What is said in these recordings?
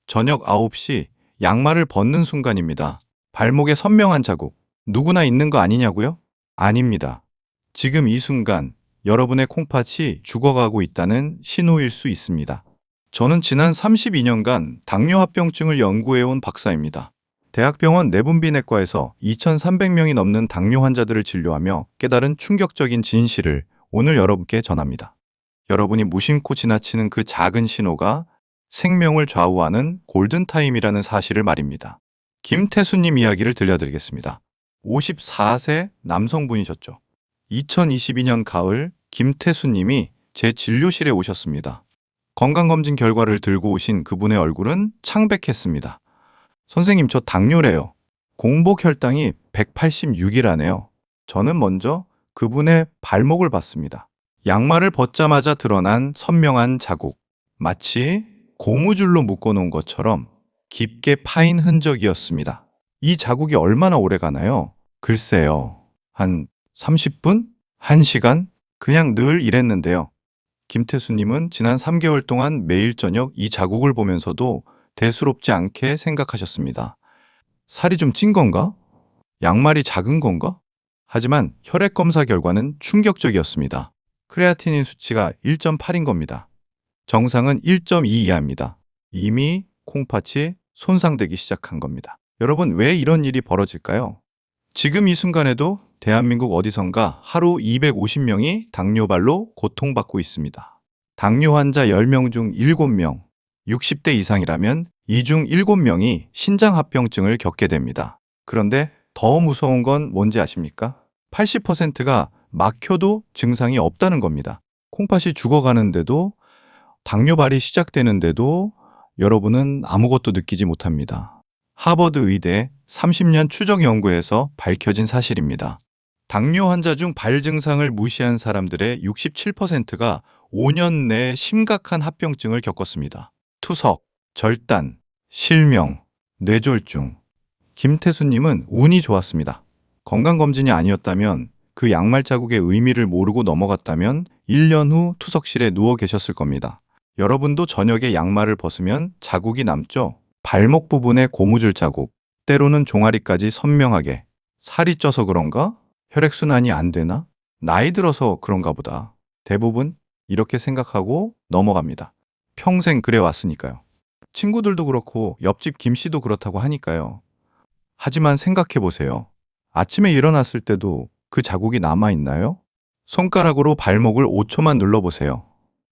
저녁 9시 양말을 벗는 순간입니다. 발목에 선명한 자국. 누구나 있는 거 아니냐고요? 아닙니다. 지금 이 순간 여러분의 콩팥이 죽어가고 있다는 신호일 수 있습니다. 저는 지난 32년간 당뇨합병증을 연구해온 박사입니다. 대학병원 내분비내과에서 2,300명이 넘는 당뇨 환자들을 진료하며 깨달은 충격적인 진실을 오늘 여러분께 전합니다. 여러분이 무심코 지나치는 그 작은 신호가 생명을 좌우하는 골든타임이라는 사실을 말입니다. 김태수님 이야기를 들려드리겠습니다. 54세 남성분이셨죠. 2022년 가을 김태수님이 제 진료실에 오셨습니다. 건강검진 결과를 들고 오신 그분의 얼굴은 창백했습니다. 선생님, 저 당뇨래요. 공복 혈당이 186이라네요. 저는 먼저 그분의 발목을 봤습니다. 양말을 벗자마자 드러난 선명한 자국. 마치 고무줄로 묶어놓은 것처럼 깊게 파인 흔적이었습니다. 이 자국이 얼마나 오래 가나요? 글쎄요. 한 30분? 1시간? 그냥 늘 이랬는데요. 김태수님은 지난 3개월 동안 매일 저녁 이 자국을 보면서도 대수롭지 않게 생각하셨습니다. 살이 좀 찐 건가? 양말이 작은 건가? 하지만 혈액 검사 결과는 충격적이었습니다. 크레아티닌 수치가 1.8인 겁니다. 정상은 1.2 이하입니다. 이미 콩팥이 손상되기 시작한 겁니다. 여러분, 왜 이런 일이 벌어질까요? 지금 이 순간에도 대한민국 어디선가 하루 250명이 당뇨발로 고통받고 있습니다. 당뇨 환자 10명 중 7명, 60대 이상이라면 이 중 7명이 신장합병증을 겪게 됩니다. 그런데 더 무서운 건 뭔지 아십니까? 80%가 막혀도 증상이 없다는 겁니다. 콩팥이 죽어가는데도, 당뇨발이 시작되는데도 여러분은 아무것도 느끼지 못합니다. 하버드 의대 30년 추적 연구에서 밝혀진 사실입니다. 당뇨 환자 중 발 증상을 무시한 사람들의 67%가 5년 내에 심각한 합병증을 겪었습니다. 투석, 절단, 실명, 뇌졸중. 김태수님은 운이 좋았습니다. 건강검진이 아니었다면, 그 양말 자국의 의미를 모르고 넘어갔다면 1년 후 투석실에 누워 계셨을 겁니다. 여러분도 저녁에 양말을 벗으면 자국이 남죠? 발목 부분에 고무줄 자국, 때로는 종아리까지 선명하게. 살이 쪄서 그런가? 혈액순환이 안 되나? 나이 들어서 그런가 보다. 대부분 이렇게 생각하고 넘어갑니다. 평생 그래 왔으니까요. 친구들도 그렇고 옆집 김씨도 그렇다고 하니까요. 하지만 생각해 보세요. 아침에 일어났을 때도 그 자국이 남아있나요? 손가락으로 발목을 5초만 눌러보세요.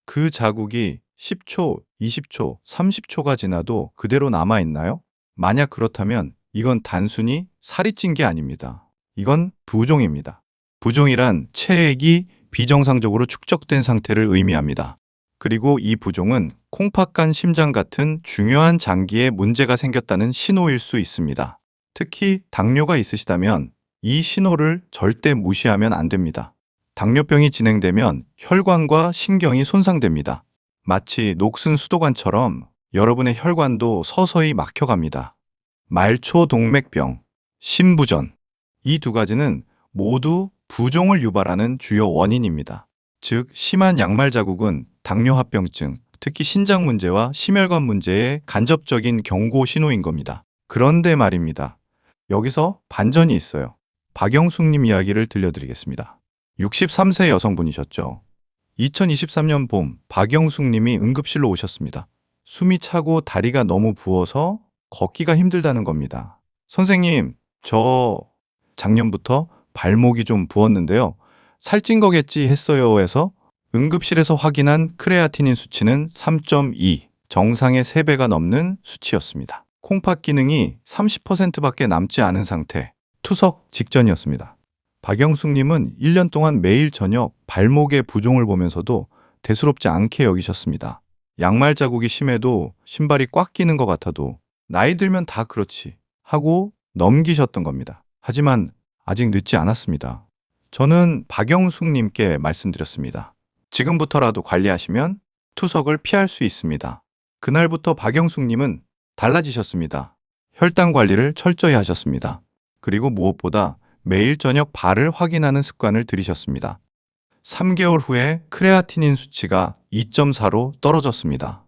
그 자국이 10초, 20초, 30초가 지나도 그대로 남아있나요? 만약 그렇다면 이건 단순히 살이 찐 게 아닙니다. 이건 부종입니다. 부종이란 체액이 비정상적으로 축적된 상태를 의미합니다. 그리고 이 부종은 콩팥간 심장 같은 중요한 장기에 문제가 생겼다는 신호일 수 있습니다. 특히 당뇨가 있으시다면 이 신호를 절대 무시하면 안 됩니다. 당뇨병이 진행되면 혈관과 신경이 손상됩니다. 마치 녹슨 수도관처럼 여러분의 혈관도 서서히 막혀갑니다. 말초동맥병, 심부전. 이 두 가지는 모두 부종을 유발하는 주요 원인입니다. 즉, 심한 양말 자국은 당뇨합병증, 특히 신장 문제와 심혈관 문제의 간접적인 경고 신호인 겁니다. 그런데 말입니다. 여기서 반전이 있어요. 박영숙님 이야기를 들려드리겠습니다. 63세 여성분이셨죠. 2023년 봄 박영숙님이 응급실로 오셨습니다. 숨이 차고 다리가 너무 부어서 걷기가 힘들다는 겁니다. 선생님, 저 작년부터 발목이 좀 부었는데요. 살찐 거겠지 했어요 해서 응급실에서 확인한 크레아티닌 수치는 3.2, 정상의 3배가 넘는 수치였습니다. 콩팥 기능이 30%밖에 남지 않은 상태, 투석 직전이었습니다. 박영숙님은 1년 동안 매일 저녁 발목의 부종을 보면서도 대수롭지 않게 여기셨습니다. 양말 자국이 심해도 신발이 꽉 끼는 것 같아도 나이 들면 다 그렇지 하고 넘기셨던 겁니다. 하지만 아직 늦지 않았습니다. 저는 박영숙님께 말씀드렸습니다. 지금부터라도 관리하시면 투석을 피할 수 있습니다. 그날부터 박영숙님은 달라지셨습니다. 혈당 관리를 철저히 하셨습니다. 그리고 무엇보다 매일 저녁 발을 확인하는 습관을 들이셨습니다. 3개월 후에 크레아티닌 수치가 2.4로 떨어졌습니다.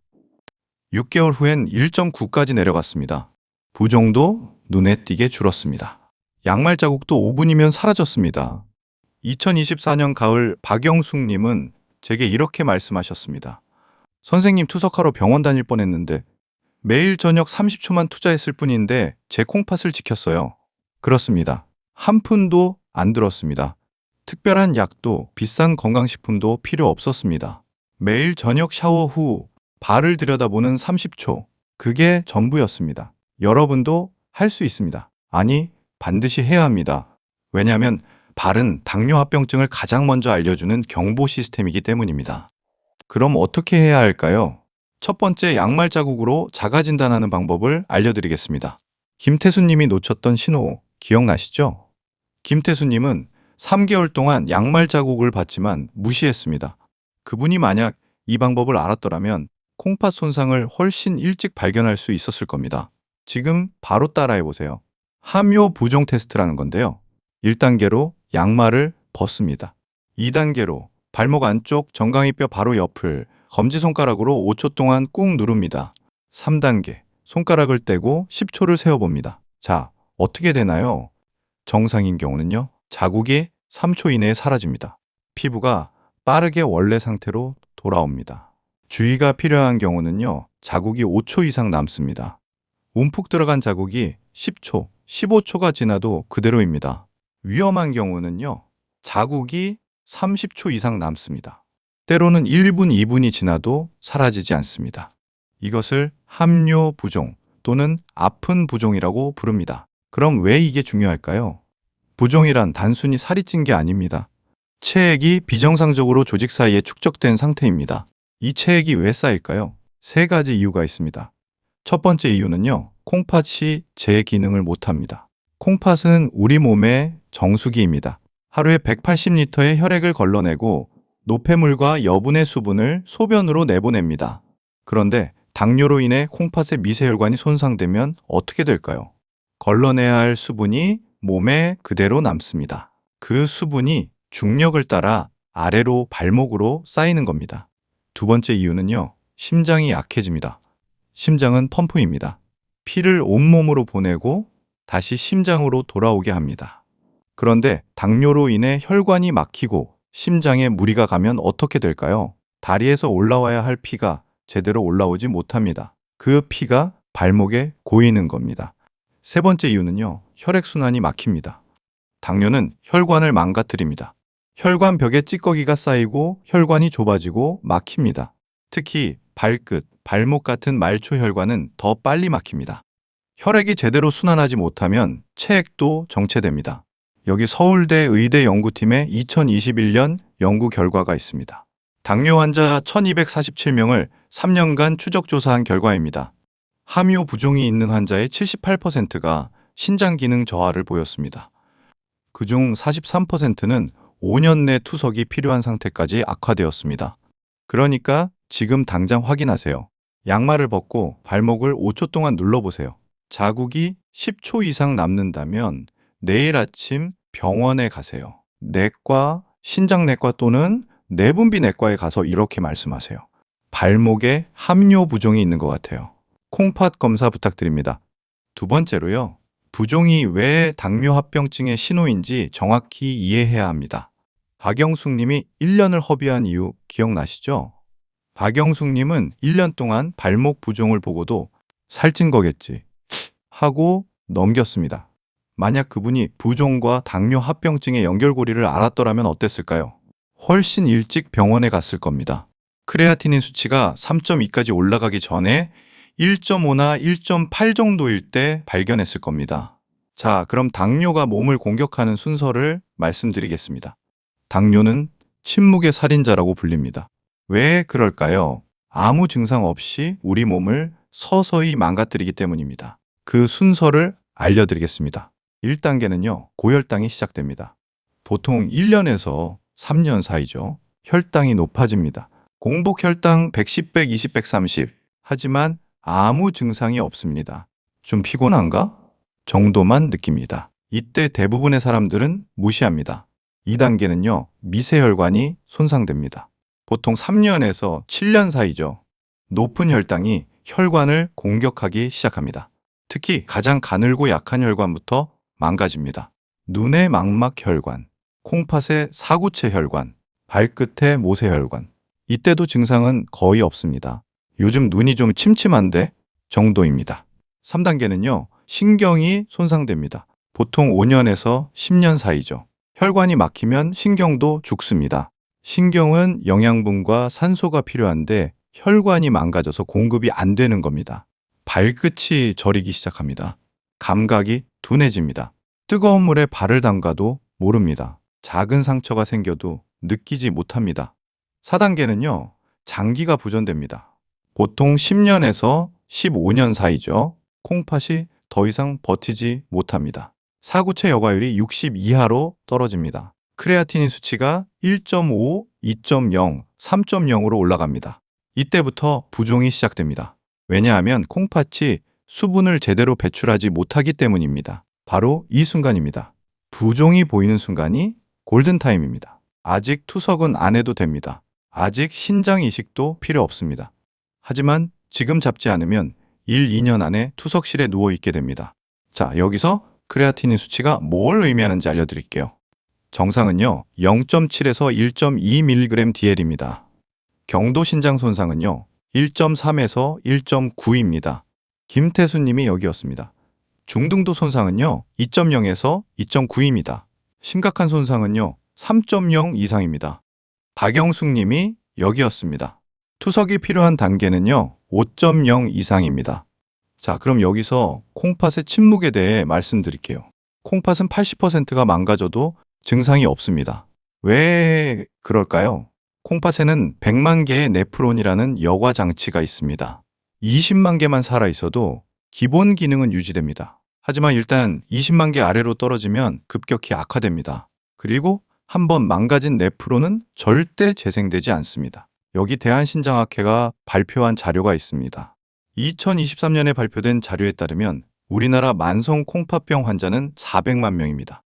6개월 후엔 1.9까지 내려갔습니다. 부종도 눈에 띄게 줄었습니다. 양말 자국도 5분이면 사라졌습니다. 2024년 가을 박영숙님은 제게 이렇게 말씀하셨습니다. 선생님, 투석하러 병원 다닐 뻔했는데 매일 저녁 30초만 투자했을 뿐인데 제 콩팥을 지켰어요. 그렇습니다. 한 푼도 안 들었습니다. 특별한 약도 비싼 건강식품도 필요 없었습니다. 매일 저녁 샤워 후 발을 들여다보는 30초. 그게 전부였습니다. 여러분도 할 수 있습니다. 아니, 반드시 해야 합니다. 왜냐하면 발은 당뇨합병증을 가장 먼저 알려주는 경보 시스템이기 때문입니다. 그럼 어떻게 해야 할까요? 첫 번째, 양말 자국으로 자가 진단하는 방법을 알려드리겠습니다. 김태수님이 놓쳤던 신호 기억나시죠? 김태수님은 3개월 동안 양말 자국을 봤지만 무시했습니다. 그분이 만약 이 방법을 알았더라면 콩팥 손상을 훨씬 일찍 발견할 수 있었을 겁니다. 지금 바로 따라해 보세요. 함요 부종 테스트라는 건데요. 1단계로 양말을 벗습니다. 2단계로 발목 안쪽 정강이뼈 바로 옆을 검지손가락으로 5초 동안 꾹 누릅니다. 3단계, 손가락을 떼고 10초를 세어봅니다. 자, 어떻게 되나요? 정상인 경우는요, 자국이 3초 이내에 사라집니다. 피부가 빠르게 원래 상태로 돌아옵니다. 주의가 필요한 경우는요, 자국이 5초 이상 남습니다. 움푹 들어간 자국이 10초, 15초가 지나도 그대로입니다. 위험한 경우는요, 자국이 30초 이상 남습니다. 때로는 1분, 2분이 지나도 사라지지 않습니다. 이것을 함요 부종 또는 아픈 부종이라고 부릅니다. 그럼 왜 이게 중요할까요? 부종이란 단순히 살이 찐 게 아닙니다. 체액이 비정상적으로 조직 사이에 축적된 상태입니다. 이 체액이 왜 쌓일까요? 세 가지 이유가 있습니다. 첫 번째 이유는요, 콩팥이 제 기능을 못합니다. 콩팥은 우리 몸의 정수기입니다. 하루에 180리터의 혈액을 걸러내고 노폐물과 여분의 수분을 소변으로 내보냅니다. 그런데 당뇨로 인해 콩팥의 미세혈관이 손상되면 어떻게 될까요? 걸러내야 할 수분이 몸에 그대로 남습니다. 그 수분이 중력을 따라 아래로 발목으로 쌓이는 겁니다. 두 번째 이유는요, 심장이 약해집니다. 심장은 펌프입니다. 피를 온몸으로 보내고 다시 심장으로 돌아오게 합니다. 그런데 당뇨로 인해 혈관이 막히고 심장에 무리가 가면 어떻게 될까요? 다리에서 올라와야 할 피가 제대로 올라오지 못합니다. 그 피가 발목에 고이는 겁니다. 세 번째 이유는요, 혈액순환이 막힙니다. 당뇨는 혈관을 망가뜨립니다. 혈관 벽에 찌꺼기가 쌓이고 혈관이 좁아지고 막힙니다. 특히 발끝, 발목 같은 말초 혈관은 더 빨리 막힙니다. 혈액이 제대로 순환하지 못하면 체액도 정체됩니다. 여기 서울대 의대 연구팀의 2021년 연구 결과가 있습니다. 당뇨 환자 1247명을 3년간 추적 조사한 결과입니다. 함요 부종이 있는 환자의 78%가 신장 기능 저하를 보였습니다. 그중 43%는 5년 내 투석이 필요한 상태까지 악화되었습니다. 그러니까 지금 당장 확인하세요. 양말을 벗고 발목을 5초 동안 눌러보세요. 자국이 10초 이상 남는다면 내일 아침 병원에 가세요. 내과, 신장내과 또는 내분비내과에 가서 이렇게 말씀하세요. 발목에 함요 부종이 있는 것 같아요. 콩팥 검사 부탁드립니다. 두 번째로요, 부종이 왜 당뇨합병증의 신호인지 정확히 이해해야 합니다. 박영숙님이 1년을 허비한 이유 기억나시죠? 박영숙님은 1년 동안 발목 부종을 보고도 살찐 거겠지 하고 넘겼습니다. 만약 그분이 부종과 당뇨합병증의 연결고리를 알았더라면 어땠을까요? 훨씬 일찍 병원에 갔을 겁니다. 크레아티닌 수치가 3.2까지 올라가기 전에 1.5나 1.8 정도일 때 발견했을 겁니다. 자, 그럼 당뇨가 몸을 공격하는 순서를 말씀드리겠습니다. 당뇨는 침묵의 살인자라고 불립니다. 왜 그럴까요? 아무 증상 없이 우리 몸을 서서히 망가뜨리기 때문입니다. 그 순서를 알려드리겠습니다. 1단계는요, 고혈당이 시작됩니다. 보통 1년에서 3년 사이죠. 혈당이 높아집니다. 공복 혈당 110, 120, 130. 하지만 아무 증상이 없습니다. 좀 피곤한가? 정도만 느낍니다. 이때 대부분의 사람들은 무시합니다. 2단계는요, 미세혈관이 손상됩니다. 보통 3년에서 7년 사이죠. 높은 혈당이 혈관을 공격하기 시작합니다. 특히 가장 가늘고 약한 혈관부터 망가집니다. 눈의 망막혈관, 콩팥의 사구체 혈관, 발끝의 모세혈관. 이때도 증상은 거의 없습니다. 요즘 눈이 좀 침침한데 정도입니다. 3단계는요, 신경이 손상됩니다. 보통 5년에서 10년 사이죠. 혈관이 막히면 신경도 죽습니다. 신경은 영양분과 산소가 필요한데 혈관이 망가져서 공급이 안 되는 겁니다. 발끝이 저리기 시작합니다. 감각이 둔해집니다. 뜨거운 물에 발을 담가도 모릅니다. 작은 상처가 생겨도 느끼지 못합니다. 4단계는요, 장기가 부전됩니다. 보통 10년에서 15년 사이죠. 콩팥이 더 이상 버티지 못합니다. 사구체 여과율이 60 이하로 떨어집니다. 크레아티닌 수치가 1.5, 2.0, 3.0으로 올라갑니다. 이때부터 부종이 시작됩니다. 왜냐하면 콩팥이 수분을 제대로 배출하지 못하기 때문입니다. 바로 이 순간입니다. 부종이 보이는 순간이 골든타임입니다. 아직 투석은 안 해도 됩니다. 아직 신장 이식도 필요 없습니다. 하지만 지금 잡지 않으면 1, 2년 안에 투석실에 누워 있게 됩니다. 자, 여기서 크레아티닌 수치가 뭘 의미하는지 알려드릴게요. 정상은요, 0.7에서 1.2mg/dl입니다. 경도 신장 손상은요, 1.3에서 1.9입니다. 김태수님이 여기였습니다. 중등도 손상은요, 2.0에서 2.9입니다. 심각한 손상은요, 3.0 이상입니다. 박영숙님이 여기였습니다. 투석이 필요한 단계는요, 5.0 이상입니다. 자, 그럼 여기서 콩팥의 침묵에 대해 말씀드릴게요. 콩팥은 80%가 망가져도 증상이 없습니다. 왜 그럴까요? 콩팥에는 100만 개의 네프론이라는 여과 장치가 있습니다. 20만 개만 살아있어도 기본 기능은 유지됩니다. 하지만 일단 20만 개 아래로 떨어지면 급격히 악화됩니다. 그리고 한번 망가진 네프론은 절대 재생되지 않습니다. 여기 대한신장학회가 발표한 자료가 있습니다. 2023년에 발표된 자료에 따르면 우리나라 만성 콩팥병 환자는 400만 명입니다.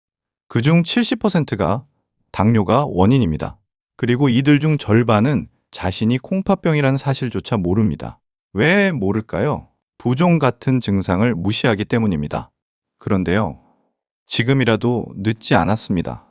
그중 70%가 당뇨가 원인입니다. 그리고 이들 중 절반은 자신이 콩팥병이라는 사실조차 모릅니다. 왜 모를까요? 부종 같은 증상을 무시하기 때문입니다. 그런데요, 지금이라도 늦지 않았습니다.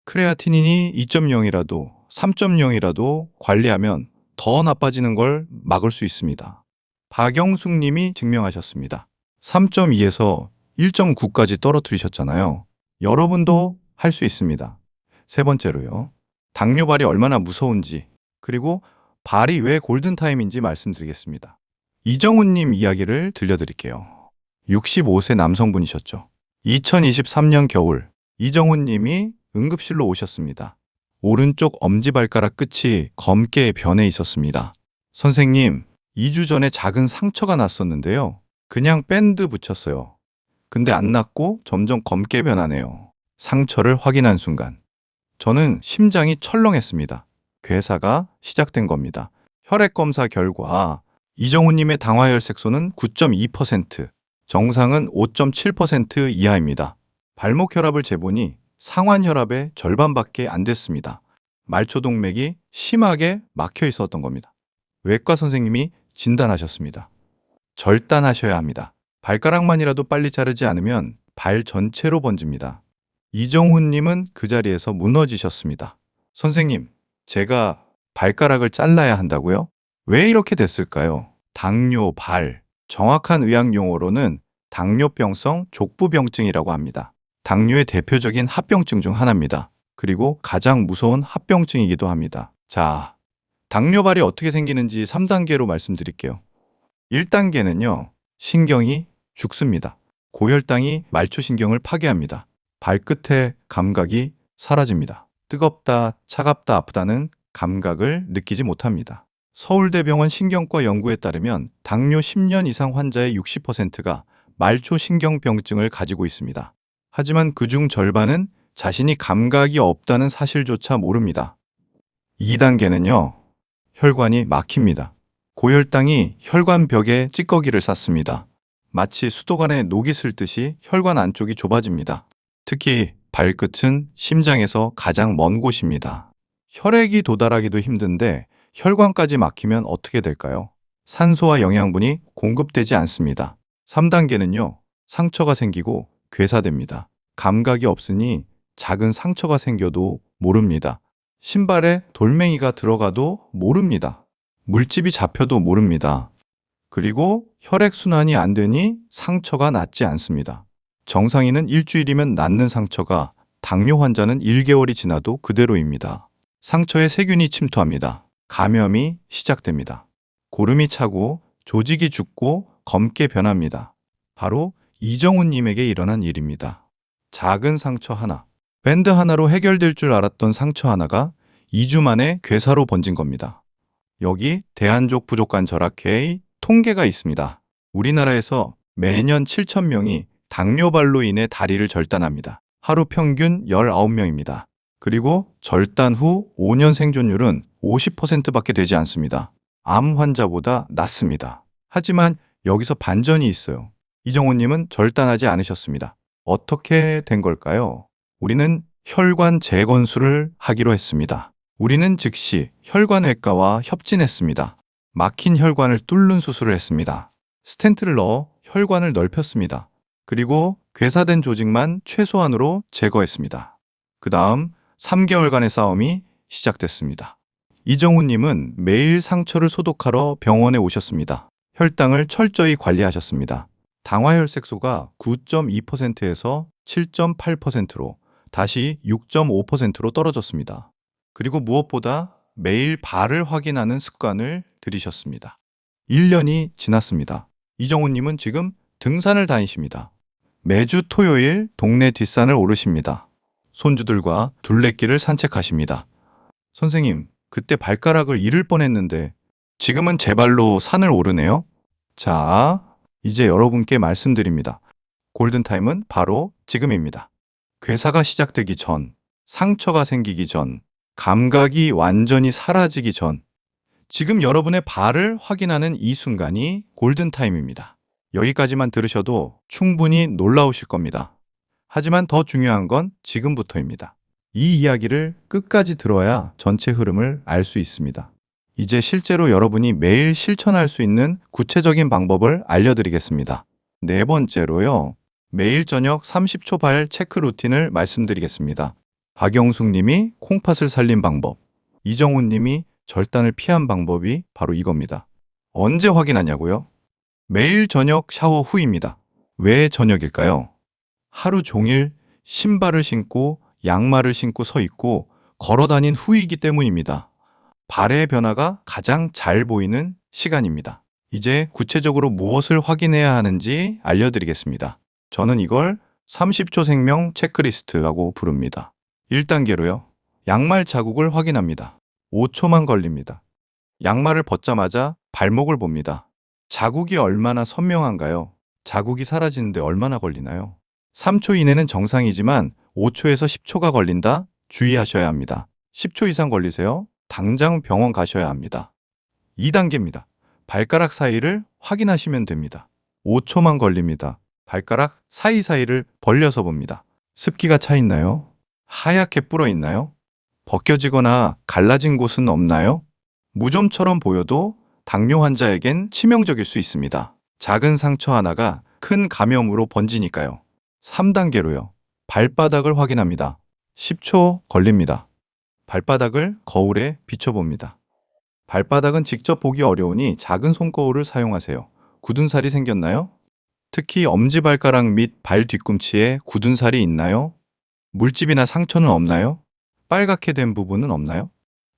크레아티닌이 2.0이라도 3.0이라도 관리하면 더 나빠지는 걸 막을 수 있습니다. 박영숙 님이 증명하셨습니다. 3.2에서 1.9까지 떨어뜨리셨잖아요. 여러분도 할 수 있습니다. 세 번째로요, 당뇨발이 얼마나 무서운지, 그리고 발이 왜 골든타임인지 말씀드리겠습니다. 이정훈님 이야기를 들려드릴게요. 65세 남성분이셨죠. 2023년 겨울 이정훈님이 응급실로 오셨습니다. 오른쪽 엄지발가락 끝이 검게 변해 있었습니다. 선생님, 2주 전에 작은 상처가 났었는데요. 그냥 밴드 붙였어요. 근데 안 낫고 점점 검게 변하네요. 상처를 확인한 순간 저는 심장이 철렁했습니다. 괴사가 시작된 겁니다. 혈액검사 결과 이정훈님의 당화혈색소는 9.2%, 정상은 5.7% 이하입니다. 발목 혈압을 재보니 상완 혈압의 절반밖에 안 됐습니다. 말초동맥이 심하게 막혀 있었던 겁니다. 외과 선생님이 진단하셨습니다. 절단하셔야 합니다. 발가락만이라도 빨리 자르지 않으면 발 전체로 번집니다. 이정훈님은 그 자리에서 무너지셨습니다. 선생님, 제가 발가락을 잘라야 한다고요? 왜 이렇게 됐을까요? 당뇨발, 정확한 의학 용어로는 당뇨병성 족부병증이라고 합니다. 당뇨의 대표적인 합병증 중 하나입니다. 그리고 가장 무서운 합병증이기도 합니다. 자, 당뇨발이 어떻게 생기는지 3단계로 말씀드릴게요. 1단계는요, 신경이 죽습니다. 고혈당이 말초신경을 파괴합니다. 발끝의 감각이 사라집니다. 뜨겁다, 차갑다, 아프다는 감각을 느끼지 못합니다. 서울대병원 신경과 연구에 따르면 당뇨 10년 이상 환자의 60%가 말초신경병증을 가지고 있습니다. 하지만 그중 절반은 자신이 감각이 없다는 사실조차 모릅니다. 2단계는요, 혈관이 막힙니다. 고혈당이 혈관벽에 찌꺼기를 쌓습니다. 마치 수도관에 녹이 슬듯이 혈관 안쪽이 좁아집니다. 특히 발끝은 심장에서 가장 먼 곳입니다. 혈액이 도달하기도 힘든데 혈관까지 막히면 어떻게 될까요? 산소와 영양분이 공급되지 않습니다. 3단계는요. 상처가 생기고 괴사됩니다. 감각이 없으니 작은 상처가 생겨도 모릅니다. 신발에 돌멩이가 들어가도 모릅니다. 물집이 잡혀도 모릅니다. 그리고 혈액순환이 안 되니 상처가 낫지 않습니다. 정상인은 일주일이면 낫는 상처가 당뇨 환자는 1개월이 지나도 그대로입니다. 상처에 세균이 침투합니다. 감염이 시작됩니다. 고름이 차고 조직이 죽고 검게 변합니다. 바로 이정훈님에게 일어난 일입니다. 작은 상처 하나, 밴드 하나로 해결될 줄 알았던 상처 하나가 2주 만에 괴사로 번진 겁니다. 여기 대한족 부족간 절약회의 통계가 있습니다. 우리나라에서 매년 7,000명이 당뇨발로 인해 다리를 절단합니다. 하루 평균 19명입니다. 그리고 절단 후 5년 생존율은 50%밖에 되지 않습니다. 암 환자보다 낫습니다. 하지만 여기서 반전이 있어요. 이정호님은 절단하지 않으셨습니다. 어떻게 된 걸까요? 우리는 혈관 재건수를 하기로 했습니다. 우리는 즉시 혈관외과와 협진했습니다. 막힌 혈관을 뚫는 수술을 했습니다. 스텐트를 넣어 혈관을 넓혔습니다. 그리고 괴사된 조직만 최소한으로 제거했습니다. 그 다음 3개월간의 싸움이 시작됐습니다. 이정훈님은 매일 상처를 소독하러 병원에 오셨습니다. 혈당을 철저히 관리하셨습니다. 당화혈색소가 9.2%에서 7.8%로 다시 6.5%로 떨어졌습니다. 그리고 무엇보다 매일 발을 확인하는 습관을 들이셨습니다. 1년이 지났습니다. 이정훈님은 지금 등산을 다니십니다. 매주 토요일 동네 뒷산을 오르십니다. 손주들과 둘레길을 산책하십니다. 선생님, 그때 발가락을 잃을 뻔했는데 지금은 제 발로 산을 오르네요? 자, 이제 여러분께 말씀드립니다. 골든타임은 바로 지금입니다. 괴사가 시작되기 전, 상처가 생기기 전, 감각이 완전히 사라지기 전, 지금 여러분의 발을 확인하는 이 순간이 골든타임입니다. 여기까지만 들으셔도 충분히 놀라우실 겁니다. 하지만 더 중요한 건 지금부터입니다. 이 이야기를 끝까지 들어야 전체 흐름을 알 수 있습니다. 이제 실제로 여러분이 매일 실천할 수 있는 구체적인 방법을 알려드리겠습니다. 네 번째로요. 매일 저녁 30초 발 체크 루틴을 말씀드리겠습니다. 박영숙 님이 콩팥을 살린 방법, 이정훈 님이 절단을 피한 방법이 바로 이겁니다. 언제 확인하냐고요? 매일 저녁 샤워 후입니다. 왜 저녁일까요? 하루 종일 신발을 신고 양말을 신고 서 있고 걸어 다닌 후이기 때문입니다. 발의 변화가 가장 잘 보이는 시간입니다. 이제 구체적으로 무엇을 확인해야 하는지 알려드리겠습니다. 저는 이걸 30초 생명 체크리스트라고 부릅니다. 1단계로요. 양말 자국을 확인합니다. 5초만 걸립니다. 양말을 벗자마자 발목을 봅니다. 자국이 얼마나 선명한가요? 자국이 사라지는데 얼마나 걸리나요? 3초 이내는 정상이지만 5초에서 10초가 걸린다? 주의하셔야 합니다. 10초 이상 걸리세요? 당장 병원 가셔야 합니다. 2단계입니다. 발가락 사이를 확인하시면 됩니다. 5초만 걸립니다. 발가락 사이사이를 벌려서 봅니다. 습기가 차 있나요? 하얗게 불어 있나요? 벗겨지거나 갈라진 곳은 없나요? 무좀처럼 보여도 당뇨 환자에겐 치명적일 수 있습니다. 작은 상처 하나가 큰 감염으로 번지니까요. 3단계로요. 발바닥을 확인합니다. 10초 걸립니다. 발바닥을 거울에 비춰봅니다. 발바닥은 직접 보기 어려우니 작은 손거울을 사용하세요. 굳은 살이 생겼나요? 특히 엄지발가락 및 발 뒤꿈치에 굳은 살이 있나요? 물집이나 상처는 없나요? 빨갛게 된 부분은 없나요?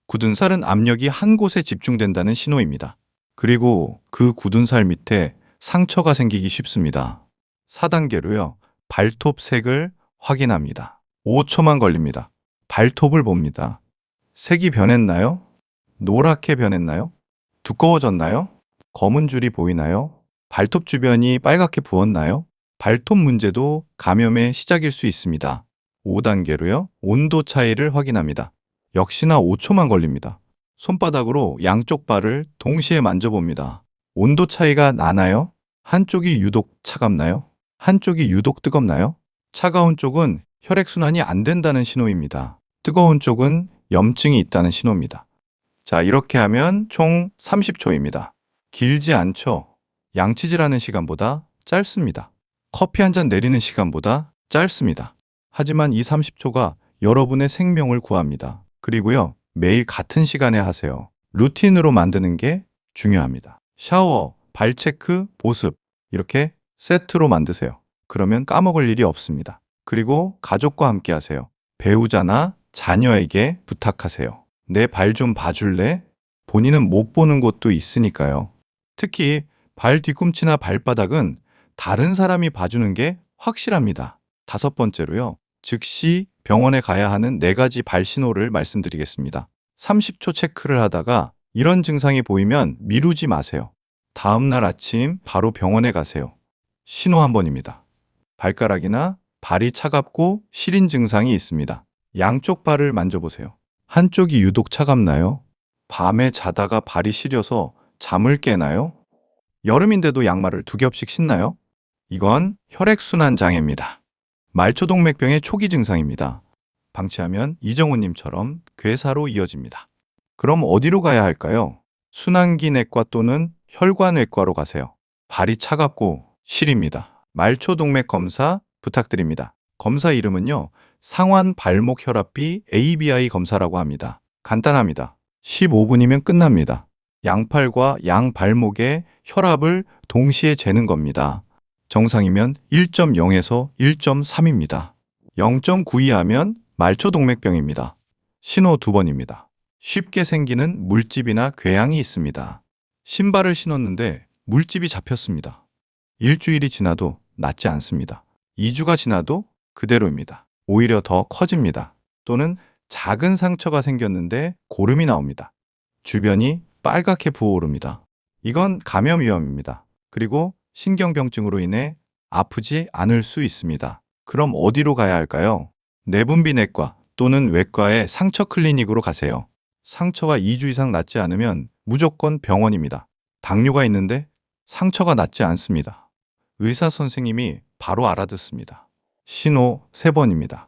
굳은 살은 압력이 한 곳에 집중된다는 신호입니다. 그리고 그 굳은 살 밑에 상처가 생기기 쉽습니다. 4단계로요. 발톱 색을 확인합니다. 5초만 걸립니다. 발톱을 봅니다. 색이 변했나요? 노랗게 변했나요? 두꺼워졌나요? 검은 줄이 보이나요? 발톱 주변이 빨갛게 부었나요? 발톱 문제도 감염의 시작일 수 있습니다. 5단계로요. 온도 차이를 확인합니다. 역시나 5초만 걸립니다. 손바닥으로 양쪽 발을 동시에 만져봅니다. 온도 차이가 나나요? 한쪽이 유독 차갑나요? 한쪽이 유독 뜨겁나요? 차가운 쪽은 혈액순환이 안 된다는 신호입니다. 뜨거운 쪽은 염증이 있다는 신호입니다. 자, 이렇게 하면 총 30초입니다. 길지 않죠. 양치질하는 시간보다 짧습니다. 커피 한 잔 내리는 시간보다 짧습니다. 하지만 이 30초가 여러분의 생명을 구합니다. 그리고요, 매일 같은 시간에 하세요. 루틴으로 만드는 게 중요합니다. 샤워, 발 체크, 보습 이렇게 세트로 만드세요. 그러면 까먹을 일이 없습니다. 그리고 가족과 함께 하세요. 배우자나 자녀에게 부탁하세요. 내 발 좀 봐줄래? 본인은 못 보는 곳도 있으니까요. 특히 발 뒤꿈치나 발바닥은 다른 사람이 봐주는 게 확실합니다. 다섯 번째로요. 즉시 병원에 가야 하는 네 가지 발 신호를 말씀드리겠습니다. 30초 체크를 하다가 이런 증상이 보이면 미루지 마세요. 다음 날 아침 바로 병원에 가세요. 신호 한 번입니다. 발가락이나 발이 차갑고 시린 증상이 있습니다. 양쪽 발을 만져보세요. 한쪽이 유독 차갑나요? 밤에 자다가 발이 시려서 잠을 깨나요? 여름인데도 양말을 두 겹씩 신나요? 이건 혈액순환 장애입니다. 말초동맥병의 초기 증상입니다. 방치하면 이정훈님처럼 괴사로 이어집니다. 그럼 어디로 가야 할까요? 순환기 내과 또는 혈관외과로 가세요. 발이 차갑고 시립니다. 말초동맥 검사 부탁드립니다. 검사 이름은요, 상완 발목 혈압비 ABI 검사라고 합니다. 간단합니다. 15분이면 끝납니다. 양팔과 양발목의 혈압을 동시에 재는 겁니다. 정상이면 1.0에서 1.3입니다. 0.9 이하면 말초동맥병입니다. 신호 두 번입니다. 쉽게 생기는 물집이나 궤양이 있습니다. 신발을 신었는데 물집이 잡혔습니다. 일주일이 지나도 낫지 않습니다. 2주가 지나도 그대로입니다. 오히려 더 커집니다. 또는 작은 상처가 생겼는데 고름이 나옵니다. 주변이 빨갛게 부어오릅니다. 이건 감염 위험입니다. 그리고 신경병증으로 인해 아프지 않을 수 있습니다. 그럼 어디로 가야 할까요? 내분비내과 또는 외과의 상처 클리닉으로 가세요. 상처가 2주 이상 낫지 않으면 무조건 병원입니다. 당뇨가 있는데 상처가 낫지 않습니다. 의사 선생님이 바로 알아듣습니다. 신호 3번입니다.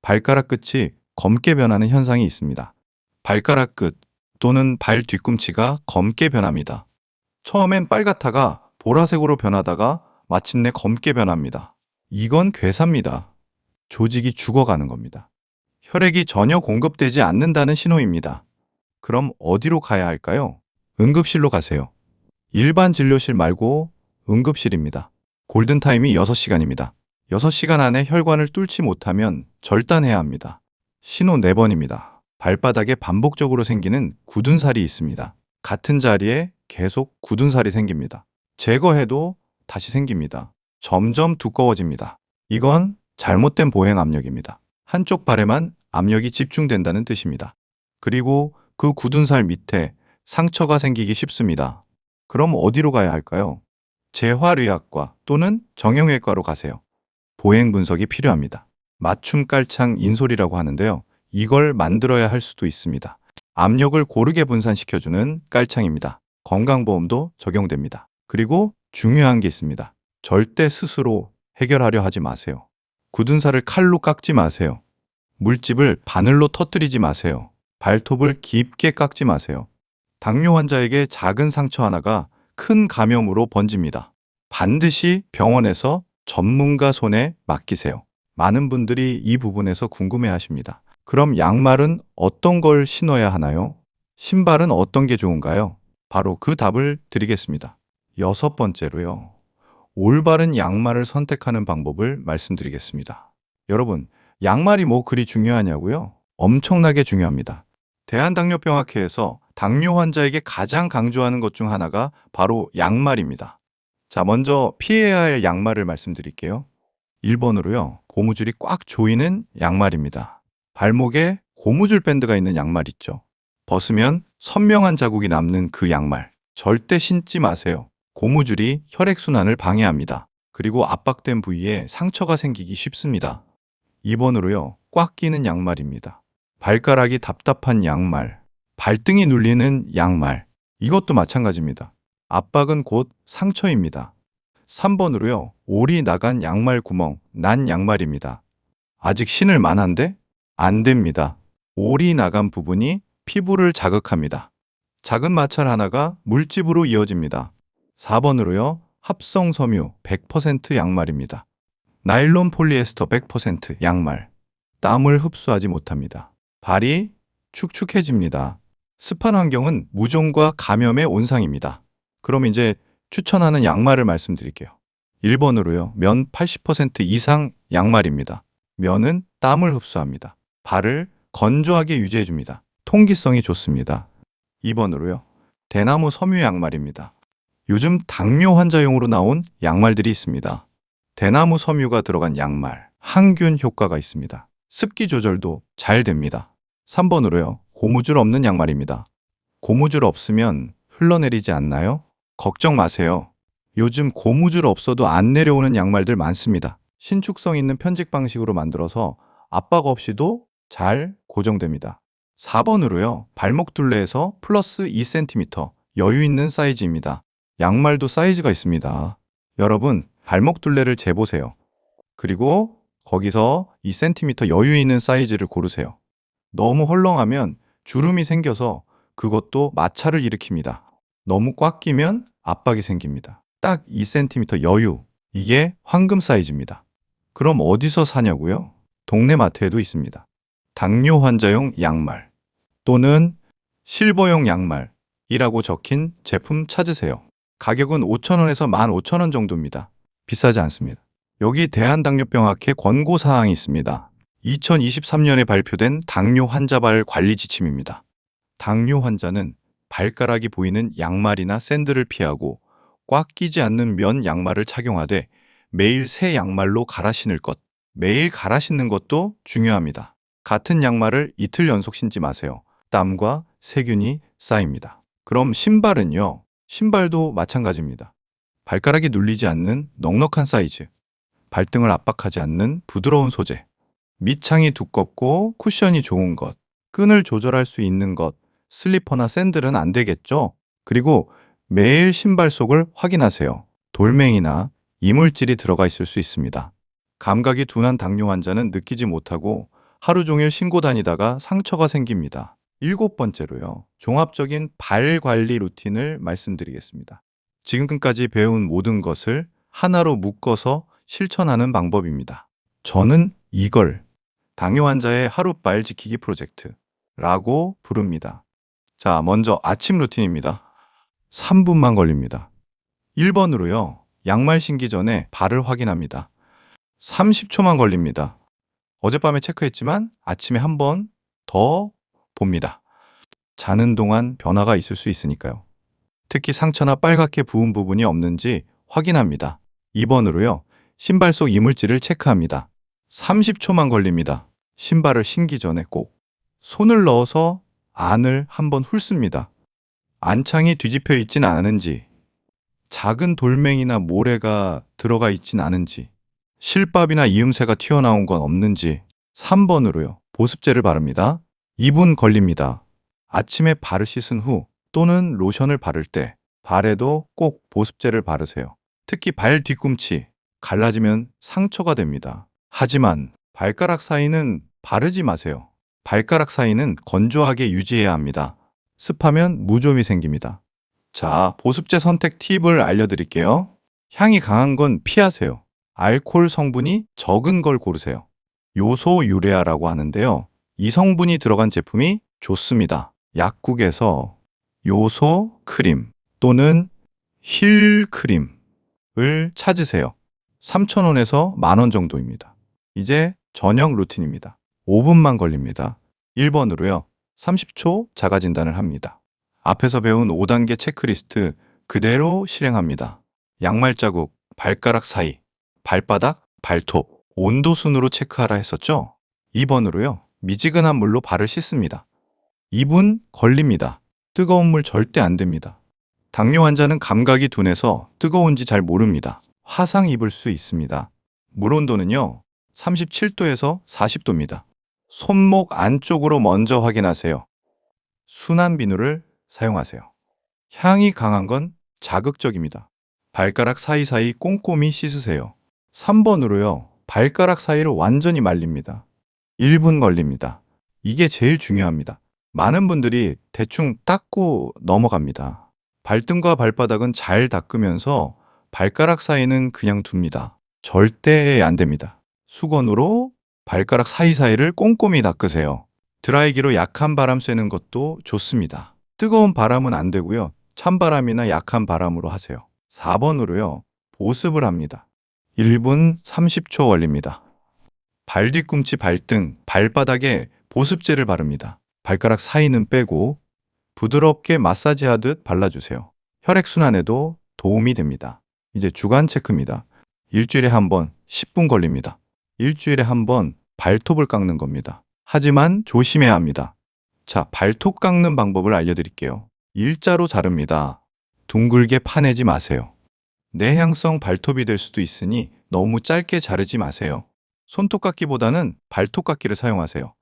발가락 끝이 검게 변하는 현상이 있습니다. 발가락 끝 또는 발 뒤꿈치가 검게 변합니다. 처음엔 빨갛다가 보라색으로 변하다가 마침내 검게 변합니다. 이건 괴사입니다. 조직이 죽어가는 겁니다. 혈액이 전혀 공급되지 않는다는 신호입니다. 그럼 어디로 가야 할까요? 응급실로 가세요. 일반 진료실 말고 응급실입니다. 골든타임이 6시간입니다. 6시간 안에 혈관을 뚫지 못하면 절단해야 합니다. 신호 4번입니다. 발바닥에 반복적으로 생기는 굳은 살이 있습니다. 같은 자리에 계속 굳은 살이 생깁니다. 제거해도 다시 생깁니다. 점점 두꺼워집니다. 이건 잘못된 보행 압력입니다. 한쪽 발에만 압력이 집중된다는 뜻입니다. 그리고 그 굳은 살 밑에 상처가 생기기 쉽습니다. 그럼 어디로 가야 할까요? 재활의학과 또는 정형외과로 가세요. 보행 분석이 필요합니다. 맞춤 깔창 인솔이라고 하는데요. 이걸 만들어야 할 수도 있습니다. 압력을 고르게 분산시켜주는 깔창입니다. 건강보험도 적용됩니다. 그리고 중요한 게 있습니다. 절대 스스로 해결하려 하지 마세요. 굳은 살을 칼로 깎지 마세요. 물집을 바늘로 터뜨리지 마세요. 발톱을 깊게 깎지 마세요. 당뇨 환자에게 작은 상처 하나가 큰 감염으로 번집니다. 반드시 병원에서 전문가 손에 맡기세요. 많은 분들이 이 부분에서 궁금해 하십니다. 그럼 양말은 어떤 걸 신어야 하나요? 신발은 어떤 게 좋은가요? 바로 그 답을 드리겠습니다. 6번째로요. 올바른 양말을 선택하는 방법을 말씀드리겠습니다. 여러분, 양말이 뭐 그리 중요하냐고요? 엄청나게 중요합니다. 대한당뇨병학회에서 당뇨 환자에게 가장 강조하는 것 중 하나가 바로 양말입니다. 자, 먼저 피해야 할 양말을 말씀드릴게요. 1번으로요. 고무줄이 꽉 조이는 양말입니다. 발목에 고무줄 밴드가 있는 양말 있죠. 벗으면 선명한 자국이 남는 그 양말. 절대 신지 마세요. 고무줄이 혈액순환을 방해합니다. 그리고 압박된 부위에 상처가 생기기 쉽습니다. 2번으로요. 꽉 끼는 양말입니다. 발가락이 답답한 양말, 발등이 눌리는 양말. 이것도 마찬가지입니다. 압박은 곧 상처입니다. 3번으로요. 올이 나간 양말 구멍, 난 양말입니다. 아직 신을 만한데? 안 됩니다. 올이 나간 부분이 피부를 자극합니다. 작은 마찰 하나가 물집으로 이어집니다. 4번으로요. 합성 섬유 100% 양말입니다. 나일론 폴리에스터 100% 양말. 땀을 흡수하지 못합니다. 발이 축축해집니다. 습한 환경은 무좀과 감염의 온상입니다. 그럼 이제 추천하는 양말을 말씀드릴게요. 1번으로요. 면 80% 이상 양말입니다. 면은 땀을 흡수합니다. 발을 건조하게 유지해줍니다. 통기성이 좋습니다. 2번으로요. 대나무 섬유 양말입니다. 요즘 당뇨 환자용으로 나온 양말들이 있습니다. 대나무 섬유가 들어간 양말, 항균 효과가 있습니다. 습기 조절도 잘 됩니다. 3번으로요. 고무줄 없는 양말입니다. 고무줄 없으면 흘러내리지 않나요? 걱정 마세요. 요즘 고무줄 없어도 안 내려오는 양말들 많습니다. 신축성 있는 편직 방식으로 만들어서 압박 없이도 잘 고정됩니다. 4번으로요. 발목 둘레에서 플러스 2cm 여유 있는 사이즈입니다. 양말도 사이즈가 있습니다. 여러분, 발목 둘레를 재보세요. 그리고 거기서 2cm 여유 있는 사이즈를 고르세요. 너무 헐렁하면 주름이 생겨서 그것도 마찰을 일으킵니다. 너무 꽉 끼면 압박이 생깁니다. 딱 2cm 여유. 이게 황금 사이즈입니다. 그럼 어디서 사냐고요? 동네 마트에도 있습니다. 당뇨 환자용 양말 또는 실버용 양말이라고 적힌 제품 찾으세요. 가격은 5,000원에서 15,000원 정도입니다. 비싸지 않습니다. 여기 대한당뇨병학회 권고사항이 있습니다. 2023년에 발표된 당뇨 환자발 관리 지침입니다. 당뇨 환자는 발가락이 보이는 양말이나 샌들을 피하고 꽉 끼지 않는 면 양말을 착용하되 매일 새 양말로 갈아 신을 것. 매일 갈아 신는 것도 중요합니다. 같은 양말을 이틀 연속 신지 마세요. 땀과 세균이 쌓입니다. 그럼 신발은요? 신발도 마찬가지입니다. 발가락이 눌리지 않는 넉넉한 사이즈, 발등을 압박하지 않는 부드러운 소재, 밑창이 두껍고 쿠션이 좋은 것, 끈을 조절할 수 있는 것, 슬리퍼나 샌들은 안 되겠죠? 그리고 매일 신발 속을 확인하세요. 돌멩이나 이물질이 들어가 있을 수 있습니다. 감각이 둔한 당뇨 환자는 느끼지 못하고 하루 종일 신고 다니다가 상처가 생깁니다. 7번째로요. 종합적인 발 관리 루틴을 말씀드리겠습니다. 지금까지 배운 모든 것을 하나로 묶어서 실천하는 방법입니다. 저는 이걸 당뇨 환자의 하루발 지키기 프로젝트라고 부릅니다. 자, 먼저 아침 루틴입니다. 3분만 걸립니다. 1번으로요. 양말 신기 전에 발을 확인합니다. 30초만 걸립니다. 어젯밤에 체크했지만 아침에 한 번 더 봅니다. 자는 동안 변화가 있을 수 있으니까요. 특히 상처나 빨갛게 부은 부분이 없는지 확인합니다. 2번으로요. 신발 속 이물질을 체크합니다. 30초만 걸립니다. 신발을 신기 전에 꼭 손을 넣어서 안을 한번 훑습니다. 안창이 뒤집혀 있진 않은지, 작은 돌멩이나 모래가 들어가 있진 않은지, 실밥이나 이음새가 튀어나온 건 없는지. 3번으로요. 보습제를 바릅니다. 2분 걸립니다. 아침에 발을 씻은 후 또는 로션을 바를 때 발에도 꼭 보습제를 바르세요. 특히 발 뒤꿈치, 갈라지면 상처가 됩니다. 하지만 발가락 사이는 바르지 마세요. 발가락 사이는 건조하게 유지해야 합니다. 습하면 무좀이 생깁니다. 자, 보습제 선택 팁을 알려드릴게요. 향이 강한 건 피하세요. 알코올 성분이 적은 걸 고르세요. 요소 유레아라고 하는데요. 이 성분이 들어간 제품이 좋습니다. 약국에서 요소 크림 또는 힐 크림을 찾으세요. 3,000원에서 10,000원 정도입니다. 이제 저녁 루틴입니다. 5분만 걸립니다. 1번으로요. 30초 자가 진단을 합니다. 앞에서 배운 5단계 체크리스트 그대로 실행합니다. 양말 자국, 발가락 사이, 발바닥, 발톱, 온도 순으로 체크하라 했었죠? 2번으로요. 미지근한 물로 발을 씻습니다. 2분 걸립니다. 뜨거운 물 절대 안 됩니다. 당뇨 환자는 감각이 둔해서 뜨거운지 잘 모릅니다. 화상 입을 수 있습니다. 물 온도는요. 37도에서 40도입니다. 손목 안쪽으로 먼저 확인하세요. 순한 비누를 사용하세요. 향이 강한 건 자극적입니다. 발가락 사이사이 꼼꼼히 씻으세요. 3번으로요. 발가락 사이를 완전히 말립니다. 1분 걸립니다. 이게 제일 중요합니다. 많은 분들이 대충 닦고 넘어갑니다. 발등과 발바닥은 잘 닦으면서 발가락 사이는 그냥 둡니다. 절대 안 됩니다. 수건으로 발가락 사이사이를 꼼꼼히 닦으세요. 드라이기로 약한 바람 쐬는 것도 좋습니다. 뜨거운 바람은 안 되고요. 찬바람이나 약한 바람으로 하세요. 4번으로요. 보습을 합니다. 1분 30초 걸립니다. 발 뒤꿈치, 발등, 발바닥에 보습제를 바릅니다. 발가락 사이는 빼고 부드럽게 마사지하듯 발라주세요. 혈액순환에도 도움이 됩니다. 이제 주간 체크입니다. 일주일에 한 번 10분 걸립니다. 일주일에 한 번 발톱을 깎는 겁니다. 하지만 조심해야 합니다. 자, 발톱 깎는 방법을 알려드릴게요. 일자로 자릅니다. 둥글게 파내지 마세요. 내향성 발톱이 될 수도 있으니 너무 짧게 자르지 마세요. 손톱깎이보다는 발톱깎이를 사용하세요.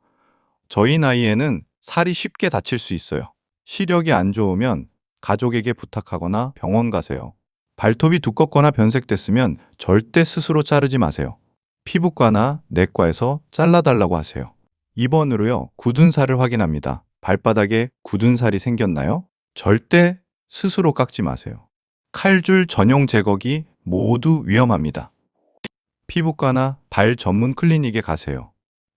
저희 나이에는 살이 쉽게 다칠 수 있어요. 시력이 안 좋으면 가족에게 부탁하거나 병원 가세요. 발톱이 두껍거나 변색됐으면 절대 스스로 자르지 마세요. 피부과나 내과에서 잘라달라고 하세요. 2번으로요. 굳은 살을 확인합니다. 발바닥에 굳은 살이 생겼나요? 절대 스스로 깎지 마세요. 칼줄 전용 제거기 모두 위험합니다. 피부과나 발 전문 클리닉에 가세요.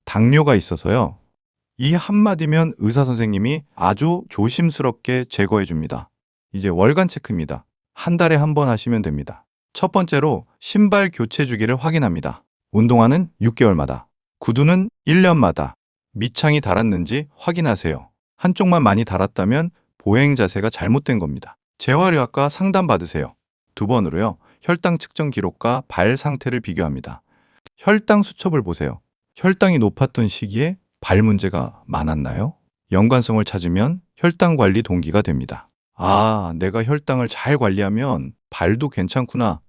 당뇨가 있어서요. 이 한마디면 의사 선생님이 아주 조심스럽게 제거해 줍니다. 이제 월간 체크입니다. 한 달에 한 번 하시면 됩니다. 첫 번째로 신발 교체 주기를 확인합니다. 운동화는 6개월마다, 구두는 1년마다 밑창이 닳았는지 확인하세요. 한쪽만 많이 닳았다면 보행 자세가 잘못된 겁니다. 재활의학과 상담 받으세요. 2번으로요. 혈당 측정 기록과 발 상태를 비교합니다. 혈당 수첩을 보세요. 혈당이 높았던 시기에 발 문제가 많았나요? 연관성을 찾으면 혈당 관리 동기가 됩니다. 아, 내가 혈당을 잘 관리하면 발도 괜찮구나.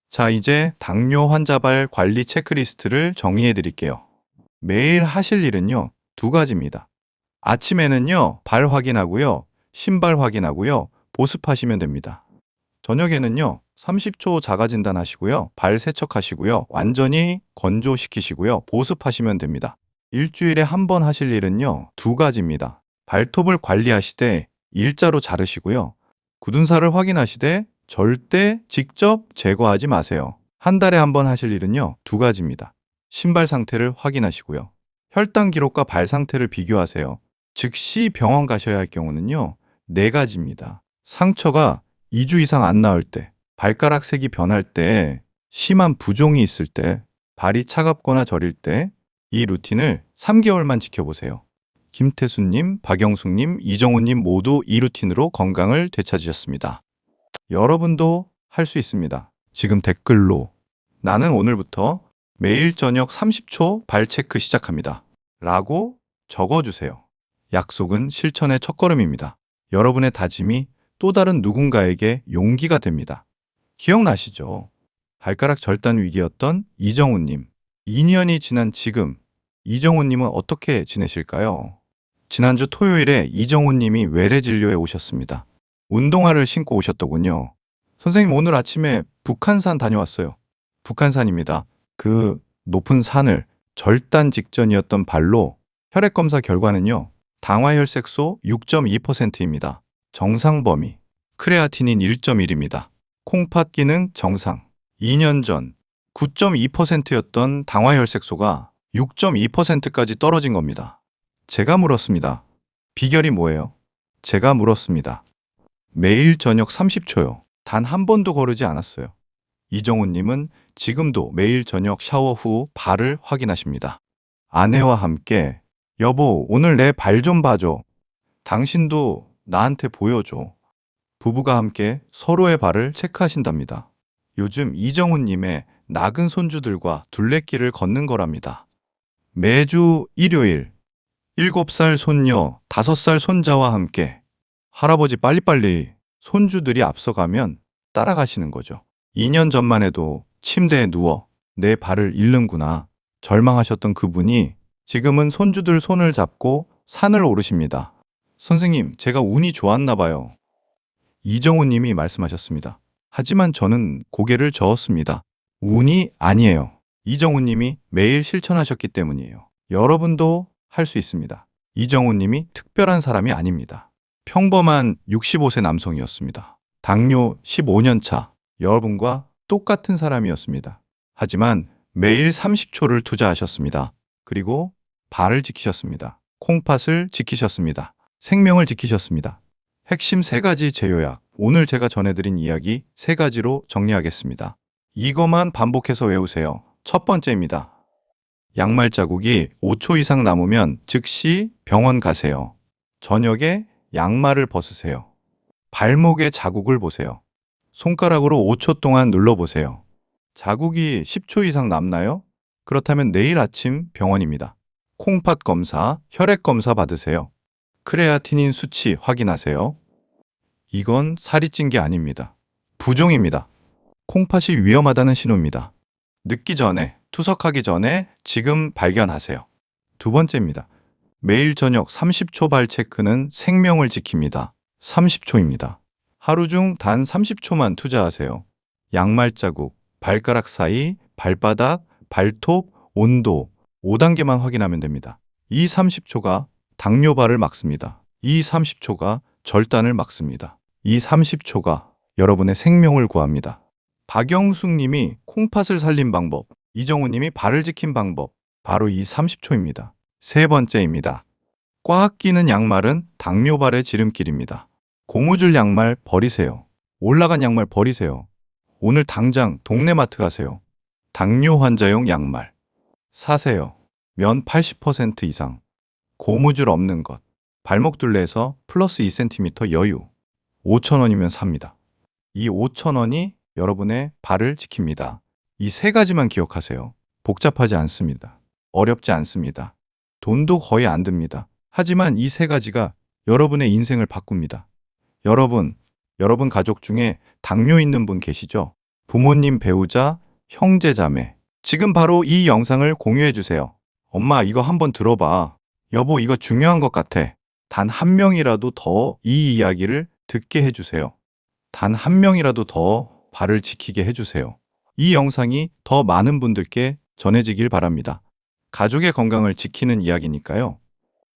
자, 이제 당뇨 환자 발 관리 체크리스트를 정리해 드릴게요. 매일 하실 일은요, 2가지입니다. 아침에는요, 발 확인하고요, 신발 확인하고요, 보습하시면 됩니다. 저녁에는요, 30초 자가 진단하시고요, 발 세척하시고요, 완전히 건조시키시고요, 보습하시면 됩니다. 일주일에 한 번 하실 일은요, 2가지입니다. 발톱을 관리하시되 일자로 자르시고요, 굳은 살을 확인하시되 절대 직접 제거하지 마세요. 한 달에 한 번 하실 일은요, 2가지입니다. 신발 상태를 확인하시고요, 혈당 기록과 발 상태를 비교하세요. 즉시 병원 가셔야 할 경우는요, 4가지입니다. 상처가 2주 이상 안 나을 때, 발가락 색이 변할 때, 심한 부종이 있을 때, 발이 차갑거나 저릴 때, 이 루틴을 3개월만 지켜보세요. 김태수님, 박영숙님, 이정훈님 모두 이 루틴으로 건강을 되찾으셨습니다. 여러분도 할 수 있습니다. 지금 댓글로 나는 오늘부터 매일 저녁 30초 발 체크 시작합니다. 라고 적어주세요. 약속은 실천의 첫걸음입니다. 여러분의 다짐이 또 다른 누군가에게 용기가 됩니다. 기억나시죠? 발가락 절단 위기였던 이정훈님. 2년이 지난 지금 이정훈님은 어떻게 지내실까요? 지난주 토요일에 이정훈님이 외래 진료에 오셨습니다. 운동화를 신고 오셨더군요. 선생님, 오늘 아침에 북한산 다녀왔어요. 북한산입니다. 그 높은 산을 절단 직전이었던 발로 혈액 검사 결과는요, 당화혈색소 6.2%입니다. 정상 범위. 크레아티닌 1.1입니다. 콩팥 기능 정상. 2년 전 9.2%였던 당화혈색소가 6.2%까지 떨어진 겁니다. 제가 물었습니다. 비결이 뭐예요? 제가 물었습니다. 매일 저녁 30초요. 단 한 번도 거르지 않았어요. 이정훈님은 지금도 매일 저녁 샤워 후 발을 확인하십니다. 아내와 함께 여보, 오늘 내 발 좀 봐줘. 당신도 나한테 보여줘. 부부가 함께 서로의 발을 체크하신답니다. 요즘 이정훈님의 nak은 손주들과 둘레길을 걷는 거랍니다. 매주 일요일 7살 손녀, 5살 손자와 함께 할아버지 빨리빨리 손주들이 앞서가면 따라가시는 거죠. 2년 전만 해도 침대에 누워 내 발을 잃는구나 절망하셨던 그분이 지금은 손주들 손을 잡고 산을 오르십니다. 선생님, 제가 운이 좋았나 봐요. 이정훈 님이 말씀하셨습니다. 하지만 저는 고개를 저었습니다. 운이 아니에요. 이정훈 님이 매일 실천하셨기 때문이에요. 여러분도 할 수 있습니다. 이정훈님이 특별한 사람이 아닙니다. 평범한 65세 남성이었습니다. 당뇨 15년 차, 여러분과 똑같은 사람이었습니다. 하지만 매일 30초를 투자하셨습니다. 그리고 발을 지키셨습니다. 콩팥을 지키셨습니다. 생명을 지키셨습니다. 핵심 3가지 제요약. 오늘 제가 전해드린 이야기 3가지로 정리하겠습니다. 이것만 반복해서 외우세요. 첫 번째입니다. 양말 자국이 5초 이상 남으면 즉시 병원 가세요. 저녁에 양말을 벗으세요. 발목에 자국을 보세요. 손가락으로 5초 동안 눌러보세요. 자국이 10초 이상 남나요? 그렇다면 내일 아침 병원입니다. 콩팥 검사, 혈액 검사 받으세요. 크레아티닌 수치 확인하세요. 이건 살이 찐 게 아닙니다. 부종입니다. 콩팥이 위험하다는 신호입니다. 늦기 전에, 투석하기 전에 지금 발견하세요. 두 번째입니다. 매일 저녁 30초 발 체크는 생명을 지킵니다. 30초입니다. 하루 중 단 30초만 투자하세요. 양말 자국, 발가락 사이, 발바닥, 발톱, 온도 5단계만 확인하면 됩니다. 이 30초가 당뇨발을 막습니다. 이 30초가 절단을 막습니다. 이 30초가 여러분의 생명을 구합니다. 박영숙 님이 콩팥을 살린 방법, 이정우 님이 발을 지킨 방법, 바로 이 30초입니다. 세 번째입니다. 꽉 끼는 양말은 당뇨발의 지름길입니다. 고무줄 양말 버리세요. 올라간 양말 버리세요. 오늘 당장 동네 마트 가세요. 당뇨 환자용 양말 사세요. 면 80% 이상. 고무줄 없는 것. 발목 둘레에서 플러스 2cm 여유. 5,000원이면 삽니다. 이 5,000원이 여러분의 발을 지킵니다. 이 3가지만 기억하세요. 복잡하지 않습니다. 어렵지 않습니다. 돈도 거의 안 듭니다. 하지만 이 3가지가 여러분의 인생을 바꿉니다. 여러분 가족 중에 당뇨 있는 분 계시죠? 부모님, 배우자, 형제, 자매. 지금 바로 이 영상을 공유해 주세요. 엄마, 이거 한번 들어봐. 여보, 이거 중요한 것 같아. 단 한 명이라도 더 이 이야기를 듣게 해주세요. 단 한 명이라도 더 발을 지키게 해주세요. 이 영상이 더 많은 분들께 전해지길 바랍니다. 가족의 건강을 지키는 이야기니까요.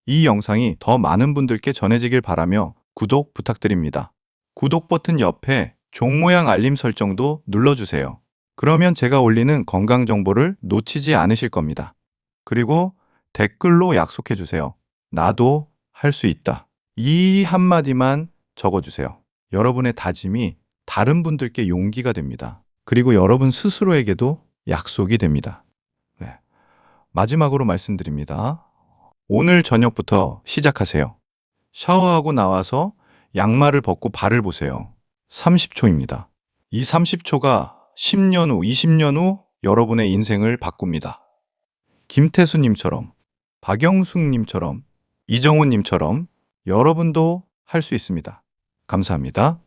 이 영상이 더 많은 분들께 전해지길 바라며 구독 부탁드립니다. 구독 버튼 옆에 종 모양 알림 설정도 눌러주세요. 그러면 제가 올리는 건강 정보를 놓치지 않으실 겁니다. 그리고 댓글로 약속해 주세요. 나도 할 수 있다. 이 한마디만 적어주세요. 여러분의 다짐이 다른 분들께 용기가 됩니다. 그리고 여러분 스스로에게도 약속이 됩니다. 네. 마지막으로 말씀드립니다. 오늘 저녁부터 시작하세요. 샤워하고 나와서 양말을 벗고 발을 보세요. 30초입니다. 이 30초가 10년 후, 20년 후 여러분의 인생을 바꿉니다. 김태수님처럼, 박영숙님처럼, 이정훈님처럼 여러분도 할 수 있습니다. 감사합니다.